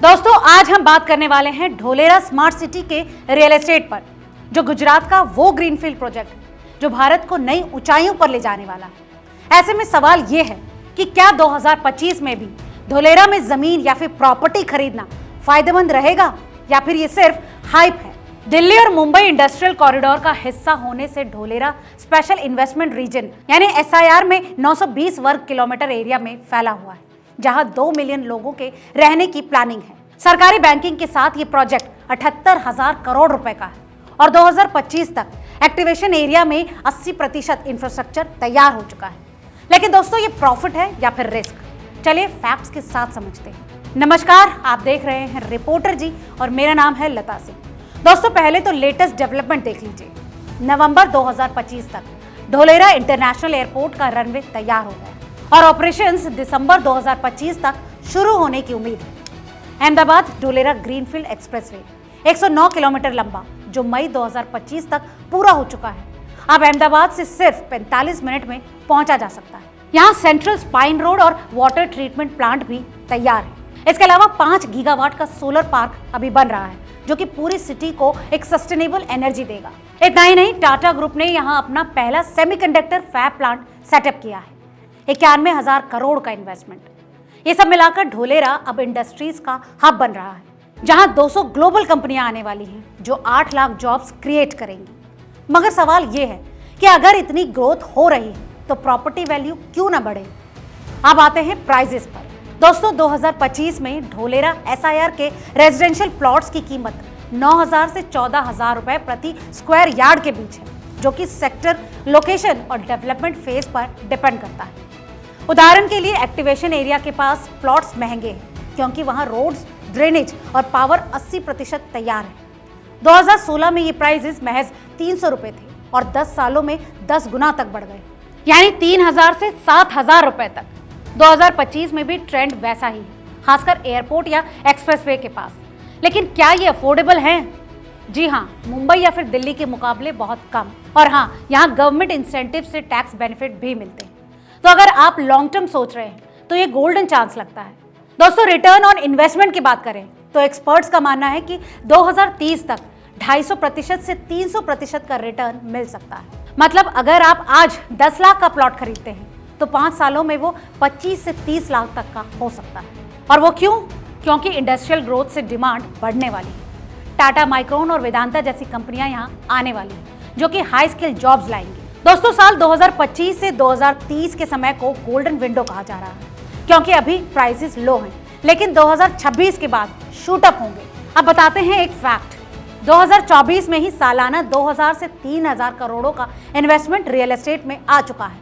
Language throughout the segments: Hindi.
दोस्तों आज हम बात करने वाले हैं ढोलेरा स्मार्ट सिटी के रियल एस्टेट पर, जो गुजरात का वो ग्रीनफील्ड प्रोजेक्ट जो भारत को नई ऊंचाइयों पर ले जाने वाला है। ऐसे में सवाल ये है कि क्या 2025 में भी ढोलेरा में जमीन या फिर प्रॉपर्टी खरीदना फायदेमंद रहेगा या फिर ये सिर्फ हाइप है। दिल्ली और मुंबई इंडस्ट्रियल कॉरिडोर का हिस्सा होने से ढोलेरा स्पेशल इन्वेस्टमेंट रीजन यानी SIR में 920 वर्ग किलोमीटर एरिया में फैला हुआ है, जहां 2 मिलियन लोगों के रहने की प्लानिंग है। सरकारी बैंकिंग के साथ ये प्रोजेक्ट 78,000 करोड़ रुपए का है और 2025 तक एक्टिवेशन एरिया में 80% इंफ्रास्ट्रक्चर तैयार हो चुका है। लेकिन दोस्तों, ये प्रॉफिट है या फिर रिस्क? चलिए फैक्ट्स के साथ समझते हैं। नमस्कार, आप देख रहे हैं रिपोर्टर जी और मेरा नाम है लता सिंह। दोस्तों, पहले तो लेटेस्ट डेवलपमेंट देख लीजिए। नवंबर 2025 तक ढोलेरा इंटरनेशनल एयरपोर्ट का रनवे तैयार हो गया और ऑपरेशंस दिसंबर 2025 तक शुरू होने की उम्मीद है। Ahmedabad Dholera greenfield expressway 109 kilometre लंबा, जो मई 2025 तक पूरा हो चुका है। अब अहमदाबाद से सिर्फ 45 मिनट में पहुंचा जा सकता है। यहाँ सेंट्रल स्पाइन रोड और वाटर ट्रीटमेंट प्लांट भी तैयार है। इसके अलावा 5 गीगावाट का सोलर पार्क अभी बन रहा है, जो कि पूरी सिटी को एक सस्टेनेबल एनर्जी देगा। इतना ही नहीं, टाटा ग्रुप ने यहाँ अपना पहला सेमीकंडक्टर फैब प्लांट सेटअप किया है। 91,000 करोड़ का इन्वेस्टमेंट। ये सब मिलाकर ढोलेरा अब इंडस्ट्रीज का हब बन रहा है, जहां 200 ग्लोबल कंपनियां आने वाली हैं, जो 8 लाख जॉब्स क्रिएट करेंगी। मगर सवाल ये है कि अगर इतनी ग्रोथ हो रही है तो प्रॉपर्टी वैल्यू क्यों ना बढ़े? अब आते हैं प्राइजेस पर। दोस्तों, 2025 में ढोलेरा SIR के रेजिडेंशियल प्लॉट्स की कीमत 9,000 से 14,000 रुपए प्रति स्क्वायर यार्ड के बीच है, जो कि सेक्टर, लोकेशन और डेवलपमेंट फेज पर डिपेंड करता है। उदाहरण के लिए एक्टिवेशन एरिया के पास प्लॉट्स महंगे हैं क्योंकि वहां रोड्स, ड्रेनेज और पावर 80% तैयार है। 2016 में ये प्राइसेस महज 300 रुपए थे और 10 सालों में 10 गुना तक बढ़ गए, यानी 3,000 से 7,000 रुपए तक। 2025 में भी ट्रेंड वैसा ही है, खासकर एयरपोर्ट या एक्सप्रेसवे के पास। लेकिन क्या ये अफोर्डेबल है? जी हाँ, मुंबई या फिर दिल्ली के मुकाबले बहुत कम। और हाँ, यहाँ गवर्नमेंट इंसेंटिव से टैक्स बेनिफिट भी मिलते हैं। तो अगर आप लॉन्ग टर्म सोच रहे हैं तो ये गोल्डन चांस लगता है। दोस्तों, रिटर्न ऑन इन्वेस्टमेंट की बात करें तो एक्सपर्ट्स का मानना है कि 2030 तक 250% से 300% का रिटर्न मिल सकता है। मतलब अगर आप आज 10 लाख का प्लॉट खरीदते हैं तो 5 सालों में वो 25 से 30 लाख तक का हो सकता है। और वो क्यों? क्योंकि इंडस्ट्रियल ग्रोथ से डिमांड बढ़ने वाली है। टाटा, माइक्रोन और वेदांता जैसी कंपनियां यहाँ आने वाली हैं, जो कि हाई स्किल जॉब्स लाएंगी। दोस्तों, साल 2025 से 2030 के समय को गोल्डन विंडो कहा जा रहा है, क्योंकि अभी प्राइसेस लो हैं, लेकिन 2026 के बाद शूट अप होंगे। अब बताते हैं एक फैक्ट। 2024 में ही सालाना 2,000 से 3,000 करोड़ों का इन्वेस्टमेंट रियल एस्टेट में आ चुका है।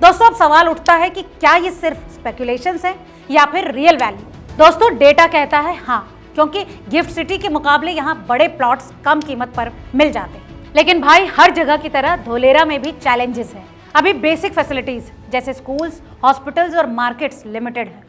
दोस्तों, अब सवाल उठता है कि क्या ये सिर्फ स्पेकुलेशंस है या फिर रियल वैल्यू? दोस्तों, डेटा कहता है हाँ, क्योंकि गिफ्ट सिटी के मुकाबले यहाँ बड़े प्लॉट्स कम कीमत पर मिल जाते हैं। लेकिन भाई, हर जगह की तरह ढोलेरा में भी चैलेंजेस हैं। अभी बेसिक फैसिलिटीज जैसे स्कूल्स, हॉस्पिटल्स और मार्केट्स लिमिटेड है।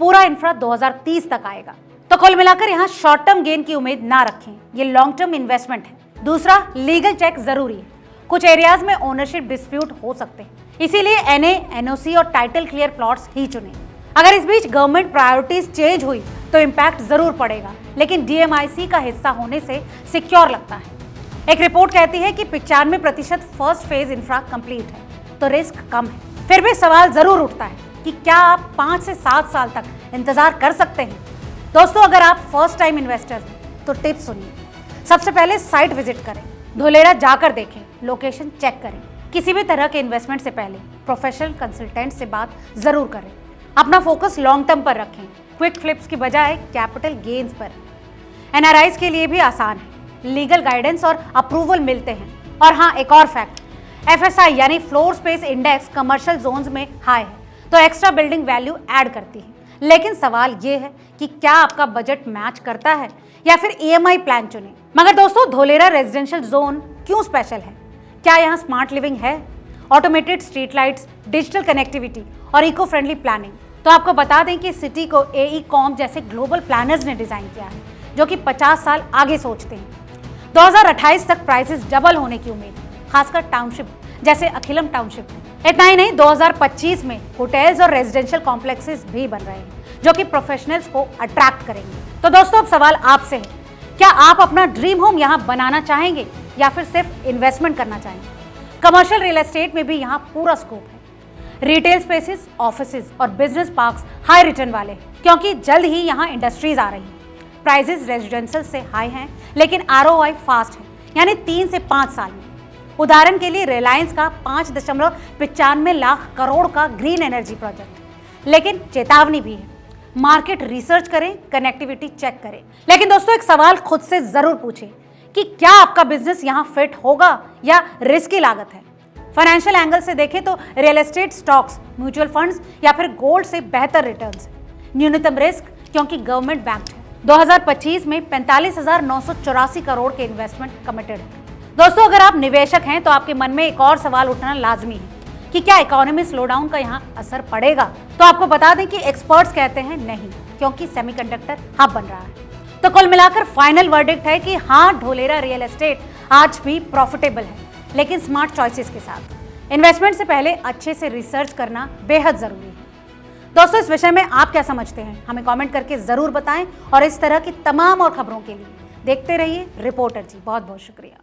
पूरा इंफ्रा 2030 तक आएगा। तो कुल मिलाकर यहाँ शॉर्ट टर्म गेन की उम्मीद ना रखें, ये लॉन्ग टर्म इन्वेस्टमेंट है। दूसरा, लीगल चेक जरूरी है। कुछ एरियाज में ओनरशिप डिस्प्यूट हो सकते हैं, इसीलिए NA, NOC और टाइटल क्लियर प्लॉट्स ही चुने। अगर इस बीच गवर्नमेंट प्रायोरिटीज चेंज हुई तो इम्पैक्ट जरूर पड़ेगा, लेकिन DMIC का हिस्सा होने से सिक्योर लगता है। एक रिपोर्ट कहती है कि 95% फर्स्ट फेज इंफ्रा कंप्लीट है, तो रिस्क कम है। फिर भी सवाल जरूर उठता है कि क्या आप 5 से 7 साल तक इंतजार कर सकते हैं? दोस्तों, अगर आप फर्स्ट टाइम इन्वेस्टर हैं तो टिप्स सुनिए। सबसे पहले साइट विजिट करें, ढोलेरा जाकर देखें, लोकेशन चेक करें। किसी भी तरह के इन्वेस्टमेंट से पहले प्रोफेशनल कंसल्टेंट से बात जरूर करें। अपना फोकस लॉन्ग टर्म पर रखें, क्विक फ्लिप्स की बजाय कैपिटल गेन्स पर। NRIs के लिए भी आसान है, लीगल गाइडेंस और अप्रूवल मिलते हैं। और हाँ, एक और फैक्ट, FSI यानी floor space index commercial zones में हाई है, तो एक्स्ट्रा बिल्डिंग वैल्यू ऐड करती है। लेकिन सवाल ये है कि क्या आपका बजट मैच करता है या फिर EMI प्लान चुने। मगर दोस्तों, ढोलेरा रेजिडेंशियल जोन क्यों स्पेशल है? क्या यहाँ स्मार्ट लिविंग है, automated street lights, digital connectivity और इको फ्रेंडली प्लानिंग? तो आपको बता दें कि सिटी को AECOM जैसे ग्लोबल प्लानर्स ने डिजाइन किया है, जो कि 50 साल आगे सोचते हैं। 2028 तक प्राइसेस डबल होने की उम्मीद है, खासकर टाउनशिप जैसे अखिलम टाउनशिप में। इतना ही नहीं, 2025 में होटल्स और रेजिडेंशियल कॉम्प्लेक्सेस भी बन रहे हैं, जो कि प्रोफेशनल्स को अट्रैक्ट करेंगे। तो दोस्तों अब सवाल आपसे है, क्या आप अपना ड्रीम होम यहाँ बनाना चाहेंगे या फिर सिर्फ इन्वेस्टमेंट करना चाहेंगे? कमर्शियल रियल एस्टेट में भी यहाँ पूरा स्कोप है। रिटेल स्पेसेस, ऑफिसेज और बिजनेस पार्क्स हाई रिटर्न वाले हैं, क्योंकि जल्द ही यहाँ इंडस्ट्रीज आ रही हैं। प्राइसेस रेजिडेंशियल से हाई हैं, लेकिन ROI फास्ट है, यानी 3 से 5 साल में। उदाहरण के लिए रिलायंस का 5.95 लाख करोड़ का ग्रीन एनर्जी प्रोजेक्ट। लेकिन चेतावनी भी है, मार्केट रिसर्च करें, कनेक्टिविटी चेक करें। लेकिन दोस्तों एक सवाल खुद से जरूर पूछें कि क्या आपका बिजनेस यहाँ फिट होगा या रिस्क की लागत है। फाइनेंशियल एंगल से देखें तो real estate stocks, mutual funds या फिर गोल्ड से बेहतर रिटर्न्स है। न्यूनतम रिस्क क्योंकि गवर्नमेंट बैंक्ड है। 2025 में 45,984 करोड़ के इन्वेस्टमेंट कमिटेड है। दोस्तों अगर आप निवेशक हैं तो आपके मन में एक और सवाल उठना लाजमी है कि क्या इकोनॉमी स्लोडाउन का यहाँ असर पड़ेगा। तो आपको बता दें कि एक्सपर्ट्स कहते हैं नहीं, क्योंकि सेमीकंडक्टर हब बन रहा है। तो कुल मिलाकर फाइनल वर्डिक्ट है कि हाँ, ढोलेरा रियल एस्टेट आज भी प्रॉफिटेबल है, लेकिन स्मार्ट चॉइसेस के साथ। इन्वेस्टमेंट से पहले अच्छे से रिसर्च करना बेहद जरूरी है। दोस्तों इस विषय में आप क्या समझते हैं, हमें कमेंट करके जरूर बताएं और इस तरह की तमाम और खबरों के लिए देखते रहिए रिपोर्टर जी। बहुत बहुत शुक्रिया।